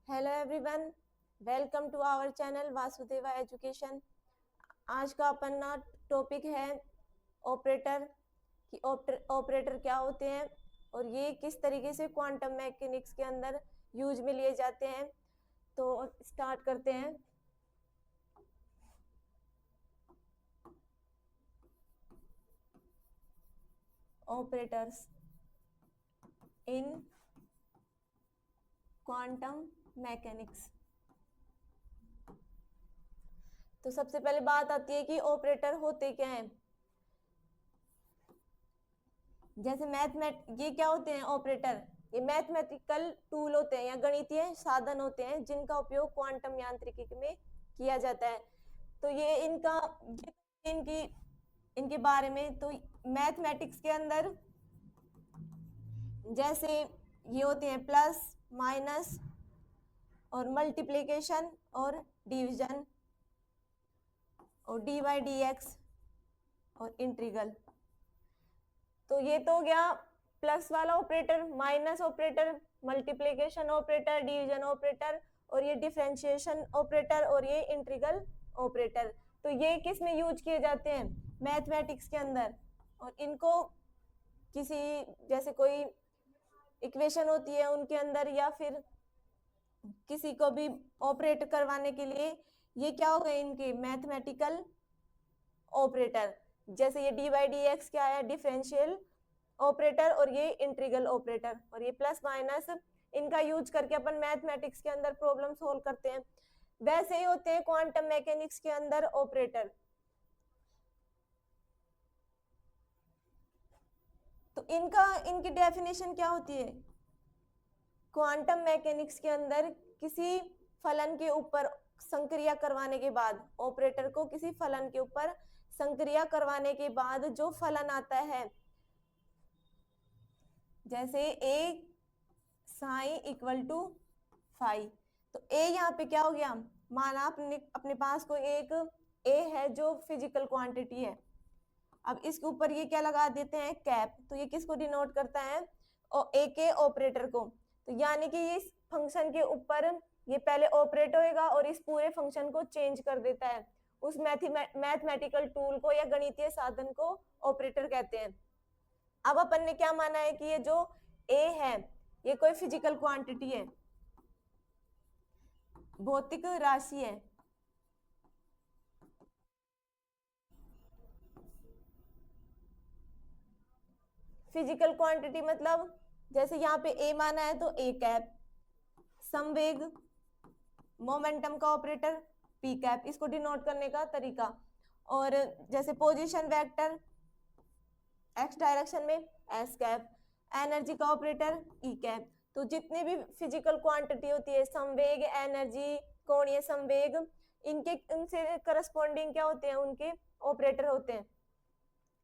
Hello everyone, welcome to our channel Vasudeva education. आज का अपन ना टॉपिक है ऑपरेटर कि ऑपरेटर क्या होते हैं और ये किस तरीके से क्वांटम मैकेनिक्स के अंदर यूज में लिए जाते हैं। तो स्टार्ट करते हैं। Operators in quantum mechanics. तो सबसे पहले बात आती है कि ऑपरेटर होते क्या हैं। जैसे ये क्या होते हैं ऑपरेटर? ये मैथमेटिकल टूल होते हैं या गणितीय साधन होते हैं जिनका उपयोग क्वांटम यांत्रिकी में किया जाता है। तो ये इनकी इनके बारे में तो मैथमेटिक्स के अंदर जैसे ये होते हैं प्लस, माइनस और मल्टीप्लिकेशन और डिवीजन और डी बाई डी एक्स और इंटीग्रल। तो ये तो हो गया प्लस वाला operator, minus operator, multiplication operator, division operator और ये डिफरेंशिएशन ऑपरेटर और ये इंटीग्रल ऑपरेटर। तो ये किस में यूज किए जाते हैं? मैथमेटिक्स के अंदर। और इनको किसी जैसे कोई इक्वेशन होती है उनके अंदर या फिर किसी को भी ऑपरेट करवाने के लिए ये क्या हो गए इनके मैथमेटिकल ऑपरेटर। जैसे ये डी बाई डी एक्स क्या है? डिफरेंशियल ऑपरेटर और ये इंटीग्रल ऑपरेटर और ये प्लस माइनस, इनका यूज करके अपन मैथमेटिक्स के अंदर प्रॉब्लम सोल्व करते हैं। वैसे ही होते हैं क्वांटम मैकेनिक्स के अंदर ऑपरेटर। तो इनकी डेफिनेशन क्या होती है? क्वांटम मैकेनिक्स के अंदर किसी फलन के ऊपर संक्रिया करवाने के बाद, ऑपरेटर को किसी फलन के ऊपर संक्रिया करवाने के बाद जो फलन आता है, जैसे ए साई इक्वल टू फाई। तो ए यहाँ पे क्या हो गया? माना अपने पास कोई एक ए है जो फिजिकल क्वांटिटी है। अब इसके ऊपर ये क्या लगा देते हैं? कैप। तो ये किसको डिनोट करता है? ए के ऑपरेटर को। तो यानी कि इस फंक्शन के ऊपर ये पहले ऑपरेट होएगा और इस पूरे फंक्शन को चेंज कर देता है। उस मैथमेटिकल टूल को या गणितीय साधन को ऑपरेटर कहते हैं। अब अपन ने क्या माना है कि ये जो ए है ये कोई फिजिकल क्वांटिटी है, भौतिक राशि है। फिजिकल क्वांटिटी मतलब जैसे यहाँ पे ए माना है तो ए कैप, संवेग मोमेंटम का ऑपरेटर पी कैप, इसको डिनोट करने का तरीका। और जैसे पोजीशन वेक्टर एक्स डायरेक्शन में एस कैप, एनर्जी का ऑपरेटर ई कैप। तो जितने भी फिजिकल क्वांटिटी होती है, संवेग, एनर्जी, कोणीय संवेग, इनसे करस्पॉन्डिंग क्या होते हैं? उनके ऑपरेटर होते हैं।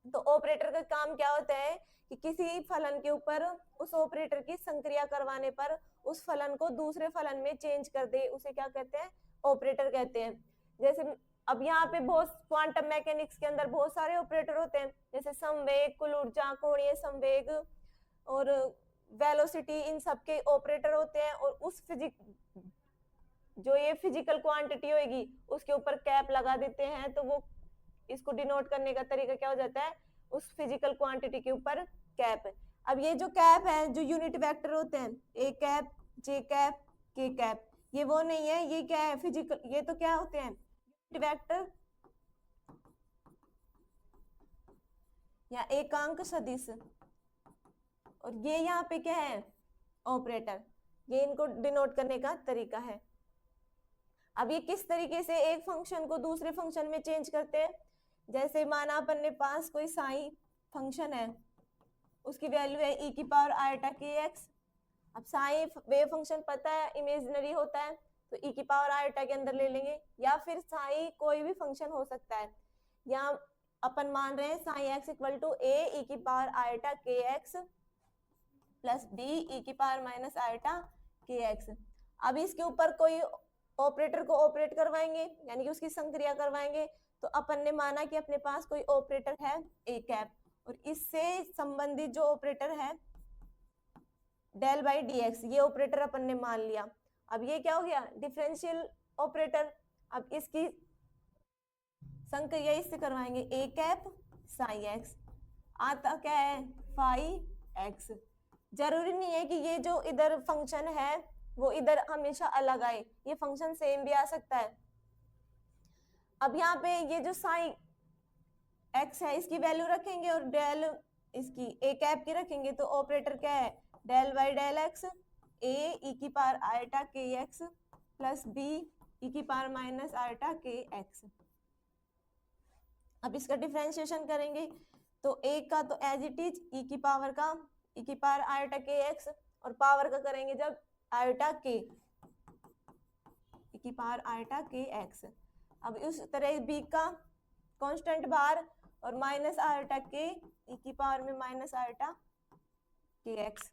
तो ऑपरेटर का काम क्या होता है कि किसी फलन के ऊपर उस ऑपरेटर की संक्रिया करवाने पर उस फलन को दूसरे फलन में चेंज कर दे, उसे क्या कहते हैं? ऑपरेटर कहते हैं। जैसे अब यहाँ पे बहुत क्वांटम मैकेनिक्स के अंदर बहुत सारे ऑपरेटर होते हैं, जैसे संवेग, कुल ऊर्जा, कोणीय संवेग और वेलोसिटी, इन सब के ऑपरेटर होते हैं। और उस जो ये फिजिकल क्वांटिटी होगी उसके ऊपर कैप लगा देते हैं। तो वो इसको डिनोट करने का तरीका क्या हो जाता है? उस फिजिकल क्वांटिटी के ऊपर कैप। अब ये जो कैप है, जो यूनिट वेक्टर होते हैं, A cap, J cap, K cap, ये वो नहीं है। ये क्या है? फिजिकल, ये तो क्या होते हैं? यूनिट वेक्टर या एकांक सदिश। और ये यहाँ पे क्या है? ऑपरेटर। ये इनको डिनोट करने का तरीका है। अब ये किस तरीके से एक फंक्शन को दूसरे फंक्शन में चेंज करते हैं? जैसे माना अपन ने पास कोई साई फंक्शन है, उसकी वैल्यू है ई की पावर आयटा के एक्स। अब साई वेव फंक्शन पता है इमेजिनरी होता है, तो ई की पावर आयटा के अंदर ले लेंगे। या फिर साई कोई भी फंक्शन हो सकता है। यहाँ अपन मान रहे हैं psi X equal to A E की power iota K X plus B E की power minus iota K X. अब इसके ऊपर कोई ऑपरेटर को ऑपरेट करवाएंगे, यानी कि उसकी संक्रिया करवाएंगे। तो अपन ने माना कि अपने पास कोई ऑपरेटर है ए कैप, और इससे संबंधित जो ऑपरेटर है डेल बाई डी एक्स, ये ऑपरेटर अपन ने मान लिया। अब ये क्या हो गया, डिफरेंशियल ऑपरेटर। अब इसकी संक्रिया इससे करवाएंगे, ए कैप साई एक्स, आता क्या है फाई एक्स। जरूरी नहीं है कि ये जो इधर फंक्शन है वो इधर हमेशा अलग आए, ये फंक्शन सेम भी आ सकता है। अब यहाँ पे ये जो साई एक्स है इसकी वैल्यू रखेंगे और डेल इसकी ए कैप की रखेंगे, तो ऑपरेटर क्या है, del by del X, A E की power iota K X plus B E की power minus iota K X. अब इसका डिफरेंशिएशन करेंगे तो ए का तो एज इट इज ई की पावर का ई की पावर आयटा के एक्स, और पावर का करेंगे जब आयटा के ई की पावर आयटा के एक्स। अब उस तरह बी का कांस्टेंट बार और माइनस आयटा के ई की पावर में माइनस आयटा के एक्स।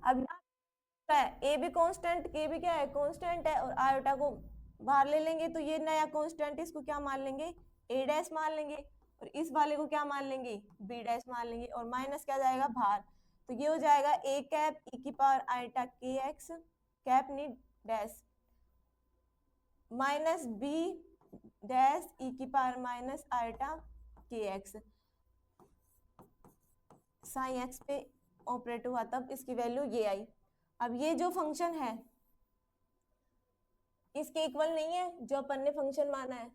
अब ए भी कांस्टेंट, के भी क्या है कांस्टेंट है, और आयोटा को बाहर ले लेंगे तो ये नया कांस्टेंट, इसको क्या मान लेंगे ए डैश मान लेंगे, और इस वाले को क्या मान लेंगे बी डैश मान लेंगे, और माइनस क्या जाएगा बाहर, तो ये हो जाएगा ए कैप ई की power iota K X cap नी dash minus B dash E की power minus iota K X. Sine X पे ऑपरेट हुआ तब इसकी वैल्यू ये आई। अब ये जो फंक्शन है इसके इक्वल नहीं है जो अपन ने फंक्शन माना है,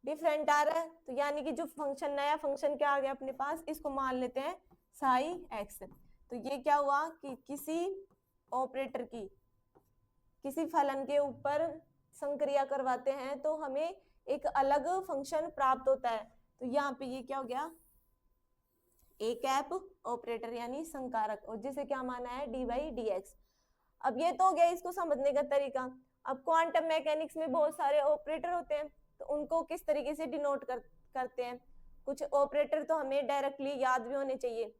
डिफरेंट आ रहा है, तो यानी कि जो फंक्शन नया फंक्शन क्या आ गया अपने पास, इसको मान लेते हैं साई एक्स। तो ये क्या हुआ कि किसी ऑपरेटर की किसी फलन के ऊपर संक्रिया करवाते हैं तो हमें एक अलग फंक्शन प्राप्त होता है। तो यहाँ पे ये क्या हो गया, ए कैप ऑपरेटर यानी संकारक, और जिसे क्या माना है डी बाई डी एक्स। अब ये तो हो गया इसको समझने का तरीका। अब क्वांटम मैकेनिक्स में बहुत सारे ऑपरेटर होते हैं, तो उनको किस तरीके से डिनोट करते हैं। कुछ ऑपरेटर तो हमें डायरेक्टली याद भी होने चाहिए।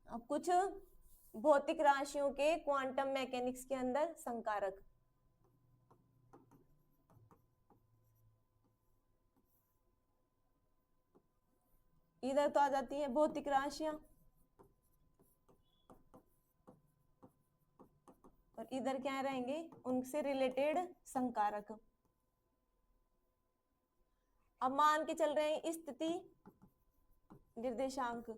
अब कुछ भौतिक राशियों के क्वांटम मैकेनिक्स के अंदर संकारक, इधर तो आ जाती है भौतिक राशियां और इधर क्या रहेंगे उनसे रिलेटेड संकारक। अब मान के चल रहे हैं स्थिति निर्देशांक।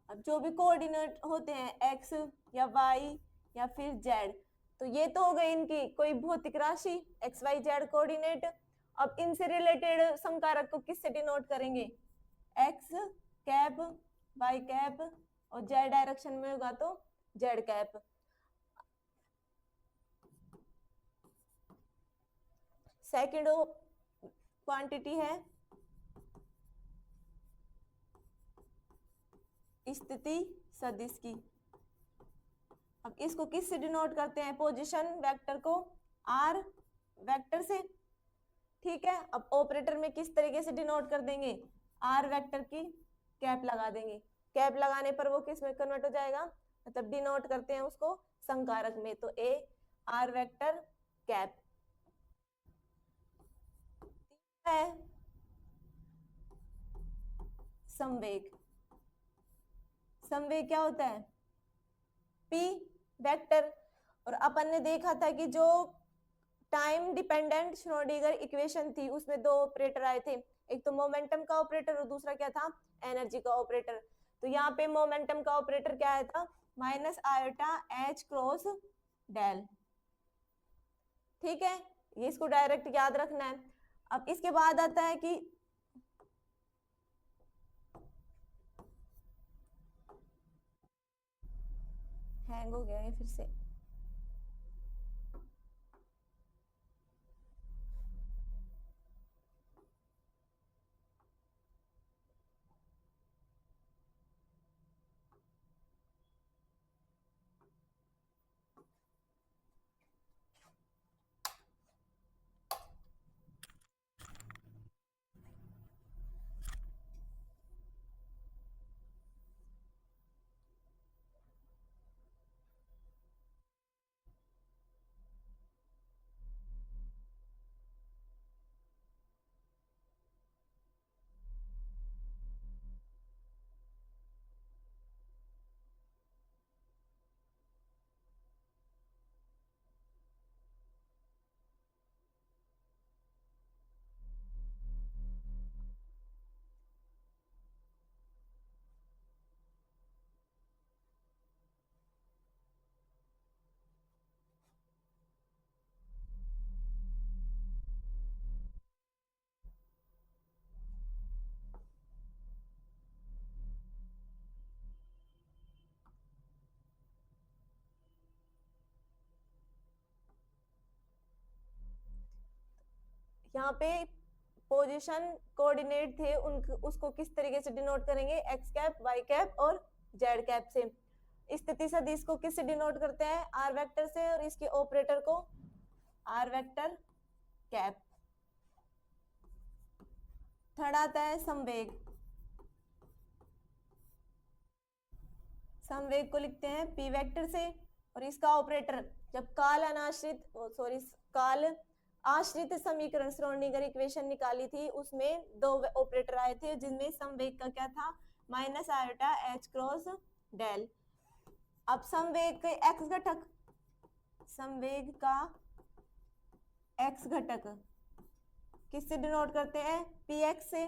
अब जो भी कोऑर्डिनेट होते हैं एक्स या वाई या फिर जेड, तो ये तो हो गई इनकी कोई भौतिक राशि एक्स वाई जेड कोऑर्डिनेट। अब इनसे रिलेटेड संकारक को किससे डिनोट करेंगे, एक्स कैप वाई कैप, और जेड डायरेक्शन में होगा तो जेड कैप। सेकंड क्वांटिटी है स्थिति सदिश की। अब इसको किससे डिनोट करते हैं, पोजीशन वेक्टर को आर वेक्टर से, ठीक है। अब ऑपरेटर में किस तरीके से डिनोट कर देंगे, आर वेक्टर की कैप लगा देंगे, कैप लगाने पर वो किस में कन्वर्ट हो जाएगा, मतलब डिनोट करते हैं उसको संकारक में, तो ए आर वेक्टर कैप है। संवेग, संवेग क्या होता है पी वेक्टर। और अपन ने देखा था कि जो टाइम डिपेंडेंट श्रोडिंगर इक्वेशन थी उसमें दो ऑपरेटर आए थे, एक तो मोमेंटम का ऑपरेटर और दूसरा क्या था एनर्जी का ऑपरेटर। तो यहाँ पे मोमेंटम का ऑपरेटर क्या आया था, minus iota h cross del, ठीक है, ये इसको डायरेक्ट याद रखना है। अब इसके बाद आता है कि हैंग हो गया है फिर से, यहाँ पे पोजीशन कोऑर्डिनेट थे उसको किस तरीके से डिनोट करेंगे, एक्स कैप, वाई कैप और जेड कैप से। स्थिति सदिश को किससे डिनोट करते हैं, आर वेक्टर से, और इसके ऑपरेटर को आर वेक्टर कैप। थर्ड आता है संवेग। संवेग को लिखते हैं पी वेक्टर से, और इसका ऑपरेटर जब काल आश्रित समीकरण श्रोडिंगर इक्वेशन निकाली थी उसमें दो ऑपरेटर आए थे जिनमें संवेग का क्या था, minus iota h cross del. अब संवेग के एक्स घटक, संवेग का एक्स घटक किससे डिनोट करते हैं, पी एक्स से।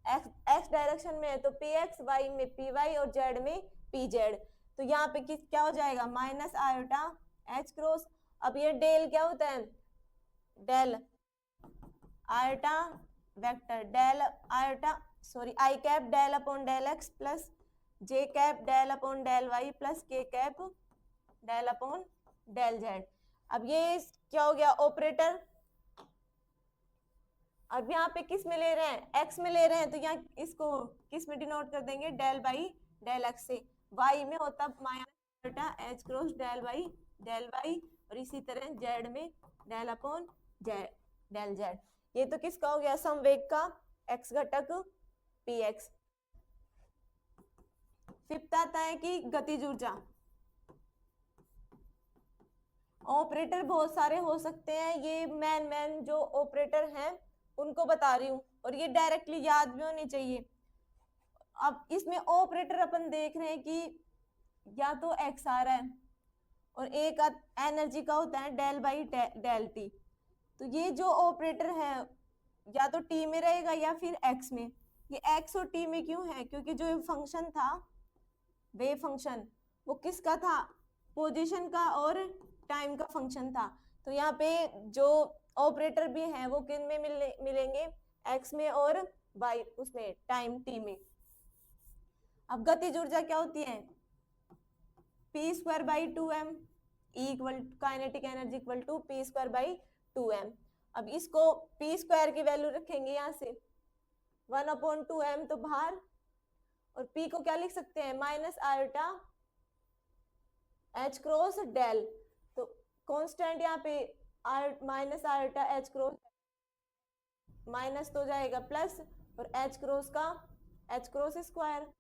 एक्स डायरेक्शन में है तो पी एक्स, वाई में पी वाई और जेड में पी जेड। तो यहाँ पे क्या हो जाएगा, माइनस आयोटा एच क्रॉस। अब ये डेल क्या होता है, del iota vector, del iota I cap del upon del X plus J cap del upon del Y plus K cap del upon del Z. अब ये क्या हो गया ऑपरेटर। अब यहाँ पे किस में ले रहे हैं, एक्स में ले रहे हैं, तो यहाँ इसको किस में डिनोट कर देंगे, डेल बाई डेल एक्स से। वाई में होता minus h cross del y, और इसी तरह जेड में डेल अपॉन डेल जेड। ये तो किसका हो गया, संवेग का एक्स घटक पी एक्स। फिफ्थ आता है कि गतिज ऊर्जा। ऑपरेटर बहुत सारे हो सकते हैं, ये मैन जो ऑपरेटर हैं उनको बता रही हूं, और ये डायरेक्टली याद भी होनी चाहिए। अब इसमें ऑपरेटर अपन देख रहे हैं कि या तो एक्स आ रहा है और एक एनर्जी का होता है डेल बाई डेल टी। तो ये जो ऑपरेटर है या तो टी में रहेगा या फिर एक्स में। ये एक्स और टी में क्यों है, क्योंकि जो फंक्शन था वेव फंक्शन वो किसका था, पोजीशन का और टाइम का फंक्शन था। तो यहाँ पे जो ऑपरेटर भी है वो किन में मिलेंगे, एक्स में और वाई उसमें टाइम टी में। अब गतिज ऊर्जा क्या होती है, p square by 2m equal kinetic energy equal to p square by 2m। अब इसको पी स्क्वायर की वैल्यू रखेंगे यहाँ से 1/2m तो बाहर, और p को क्या लिख सकते हैं, minus iota h cross del. तो कांस्टेंट यहाँ पे minus iota h cross minus तो जाएगा प्लस, और एच क्रॉस स्क्वायर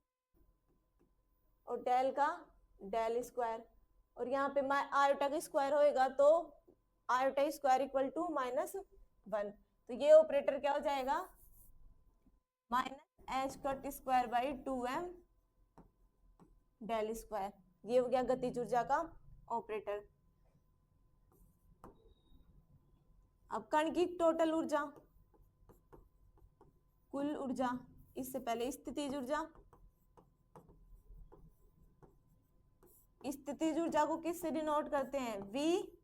और डेल का डेल स्क्वायर, और यहाँ पे आयोटा का स्क्वायर होएगा तो आयोटा स्क्वायर इक्वल टू -1। तो ये ऑपरेटर क्या हो जाएगा, minus h cut square by 2m del square. ये हो गया गतिज ऊर्जा का ऑपरेटर। अब कण की टोटल ऊर्जा, कुल ऊर्जा, इससे पहले स्थितिज ऊर्जा। स्थितिज ऊर्जा को किससे डिनोट करते हैं, वी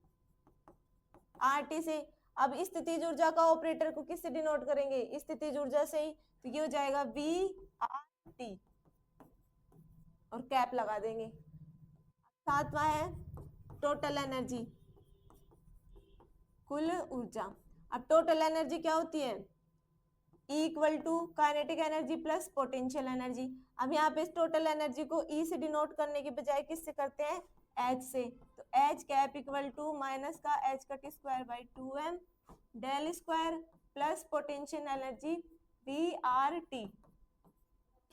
आर टी से। अब स्थितिज ऊर्जा का ऑपरेटर को किससे डिनोट करेंगे, स्थितिज ऊर्जा से ही। तो ये हो जाएगा वी आर टी और कैप लगा देंगे। सातवां है टोटल एनर्जी, कुल ऊर्जा। अब टोटल एनर्जी क्या होती है, equal to kinetic energy plus potential energy. अब यहाँ पे टोटल एनर्जी को ई से डिनोट करने के बजाय किससे करते हैं, एच से। तो H cap equal to minus का H cut square by 2m del square plus potential energy V R T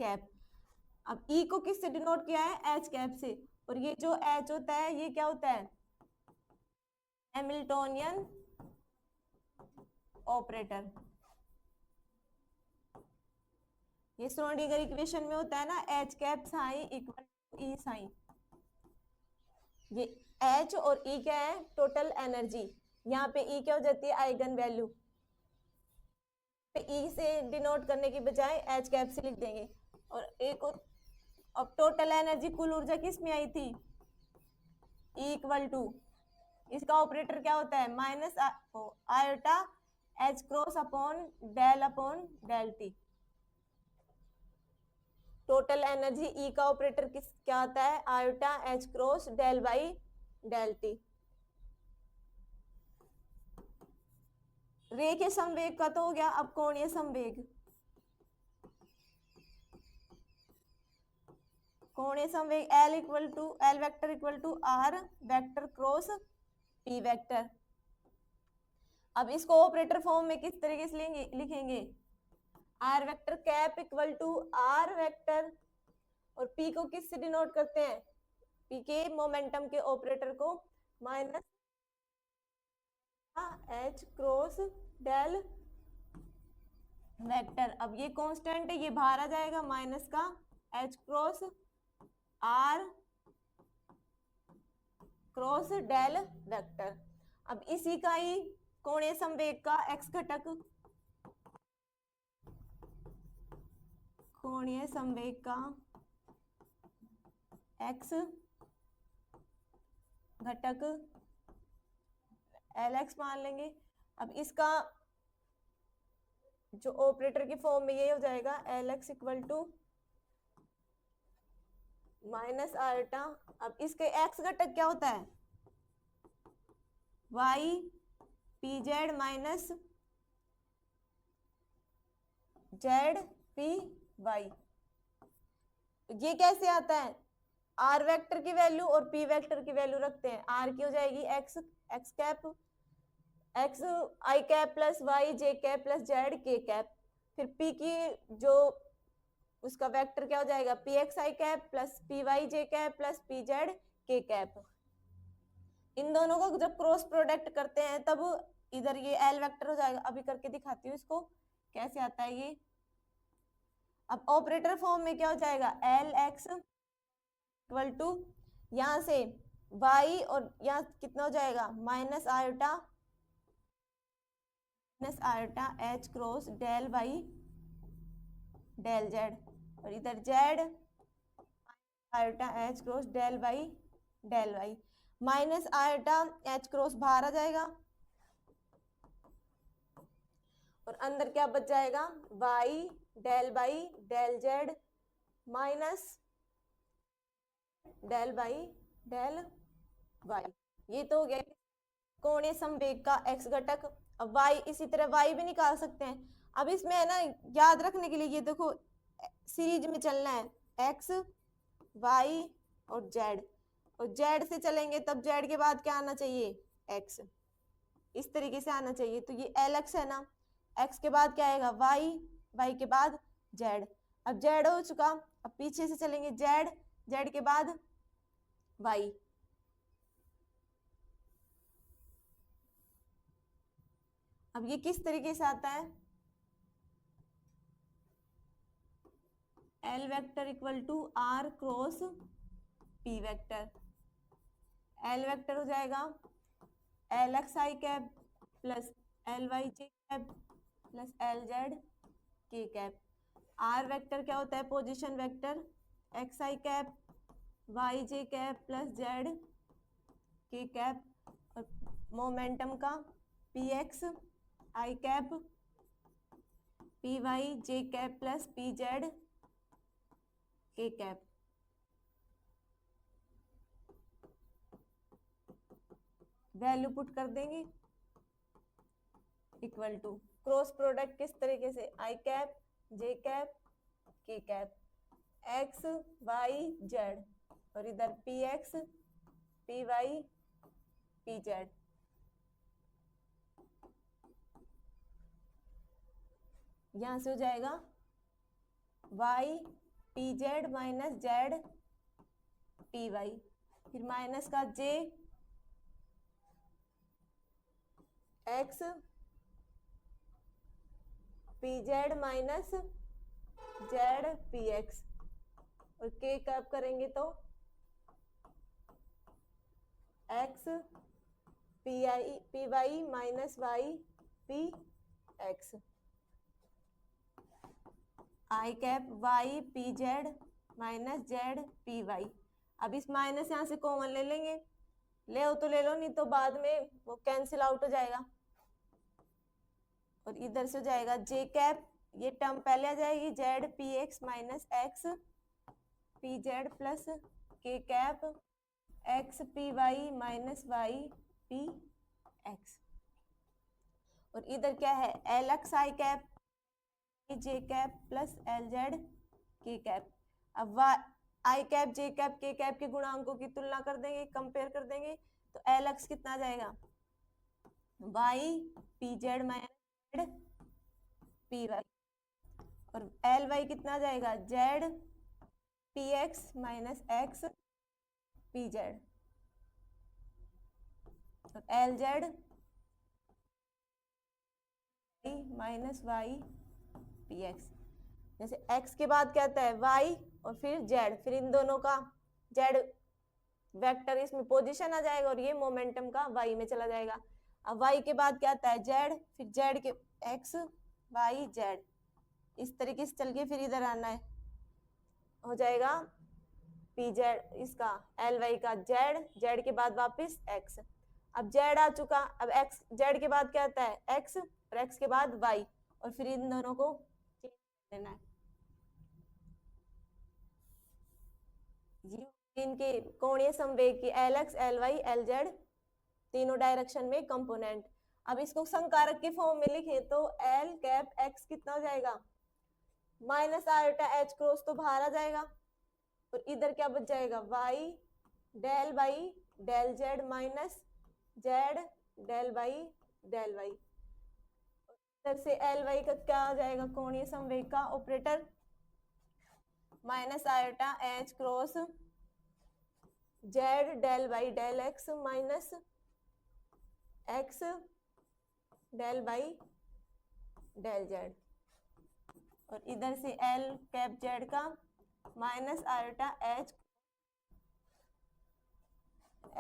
cap. अब ई को किससे डिनोट किया है, एच कैप से, और ये जो एच होता है ये क्या होता है, हैमिल्टोनियन ऑपरेटर। ये श्रोडिंगर इक्वेशन में होता है ना, h cap psi equal to E psi. ये एच और ई क्या है, टोटल एनर्जी। यहाँ पे ई क्या हो जाती है, आइगन वैल्यू। ई से डिनोट करने की बजाय एच कैप से लिख देंगे। और एक अब टोटल एनर्जी कुल ऊर्जा किस में आई थी, इक्वल टू, इसका ऑपरेटर क्या होता है, minus iota h cross upon del t. Total energy E का ऑपरेटर क्या आता है, iota h cross del by del t. रेखीय संवेग का तो हो गया, अब कोणीय संवेग। कोणीय संवेग L vector equal to r vector cross p vector. अब इसको ऑपरेटर फॉर्म में किस तरीके से लिखेंगे, r vector cap equal to r vector, और पी को किस से डिनोट करते हैं, पी के मोमेंटम के ऑपरेटर को minus h cross del vector. अब ये कांस्टेंट है, ये बाहर आ जाएगा, माइनस का h cross r cross del vector. अब इसी का ही कोणीय संवेग का एक्स घटक, कोणीय संवेग का एक्स घटक एल एक्स मान लेंगे। अब इसका जो ऑपरेटर की फॉर्म में ये हो जाएगा L x equal to minus आल्टा। अब इसके एक्स घटक क्या होता है, y P Z minus Z P y. ये कैसे आता है, आर वेक्टर की वैल्यू और पी वेक्टर की वैल्यू रखते हैं, आर की हो जाएगी एक्स एक्स कैप एक्स आई cap plus y j cap plus z के कैप, फिर पी की जो उसका वेक्टर क्या हो जाएगा, पी एक्स आई cap plus P y j cap plus p z के कैप। इन दोनों को जब क्रॉस प्रोडक्ट करते हैं तब इधर ये एल वेक्टर हो जाएगा। अभी करके दिखाती हूँ इसको कैसे आता है ये। अब ऑपरेटर फॉर्म में क्या हो जाएगा, एल एक्स इक्वल टू यहां से y और यहाँ कितना हो जाएगा minus iota h cross del y del z, और इधर z iota h cross del y del y, minus iota h cross बाहर आ जाएगा और अंदर क्या बच जाएगा, y del y del z minus del y del y. ये तो हो गया कोणीय संवेग का एक्स घटक। अब वाई इसी तरह वाई भी निकाल सकते हैं। अब इसमें है ना, याद रखने के लिए ये देखो सीरीज में चलना है, एक्स वाई और जेड, और जेड से चलेंगे तब जेड के बाद क्या आना चाहिए, एक्स, इस तरीके से आना चाहिए। तो ये एल एक्स है ना, एक्स के बाद क्या आएगा वाई, वाई के बाद जेड। अब जेड हो चुका, अब पीछे से चलेंगे जेड, जेड के बाद वाई। अब ये किस तरीके से आता है, L vector equal to r cross p vector. L vector हो जाएगा एल एक्स आई cap plus L y j cap plus L Z के कैप। आर वेक्टर क्या होता है, पोजीशन वेक्टर एक्स आई cap y j cap plus z के cap, और momentum का p x आई cap p y j cap plus p z के cap. Value put कर देंगे इक्वल टू क्रॉस प्रोडक्ट किस तरीके से, I cap J cap K cap X Y Z, और इधर P X P Y P Z. यहां से हो जाएगा Y P Z minus Z P Y, फिर माइनस का J X P Z minus Z P X, और K cap करेंगे तो X P Y minus Y P x, आई cap Y P Z minus Z P Y. अब इस minus यहां से common ले लेंगे, ले हो तो ले लो, नहीं तो बाद में वो कैंसिल आउट हो जाएगा, और इधर से हो जाएगा जे कैप, ये टर्म पहले आ जाएगी Z P x minus x P Z plus K cap X P Y minus Y P X, और इधर क्या है एल एक्स आई cap J cap plus L Z के कैप। अब I cap J cap K cap के गुणांकों की तुलना कर देंगे, कंपेयर कर देंगे, तो एल एक्स कितना आ जाएगा Y P Z minus Z P y, और एल वाई कितना आ जाएगा z P x minus x P z, और l z minus Y P x. जैसे x के बाद क्या आता है y और फिर z, फिर इन दोनों का z वेक्टर इसमें पोजीशन आ जाएगा और ये मोमेंटम का y में चला जाएगा। अब y के बाद क्या आता है z, फिर z के x y z, इस तरीके से चल के फिर इधर आना है, हो जाएगा पी जेड इसका एल वाई का z के बाद वापस x। अब z आ चुका, अब x z के बाद क्या आता है x और x के बाद y, और फिर इन दोनों को चेंज कर देना है। इनके कोणीय संवेग की L x L y L z तीनों डायरेक्शन में कंपोनेंट। अब इसको संकारक के फॉर्म में लिखे तो एल कैप एक्स कितना हो जाएगा माइनस आयोटा एच क्रॉस, तो बाहर आ जाएगा, और इधर क्या बच जाएगा y del by del z minus z del by del y. इधर से एल वाई का क्या आ जाएगा कोणीय संवेग का operator minus iota h cross z del by del x minus x del by del z, और इधर से एल कैप जेड का minus iota h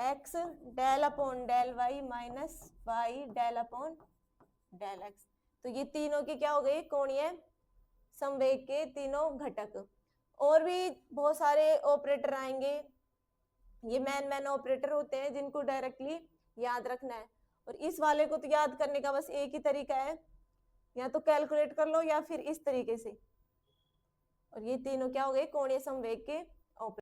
x del upon del y minus y del upon del x. तो ये तीनों के क्या हो गए कोणीय संवेग के तीनों घटक। और भी बहुत सारे ऑपरेटर आएंगे, ये मैन ऑपरेटर होते हैं जिनको डायरेक्टली याद रखना है, और इस वाले को तो याद करने का बस एक ही तरीका है, या तो कैलकुलेट कर लो या फिर इस तरीके से। और ये तीनों क्या हो गए कोणीय संवेग के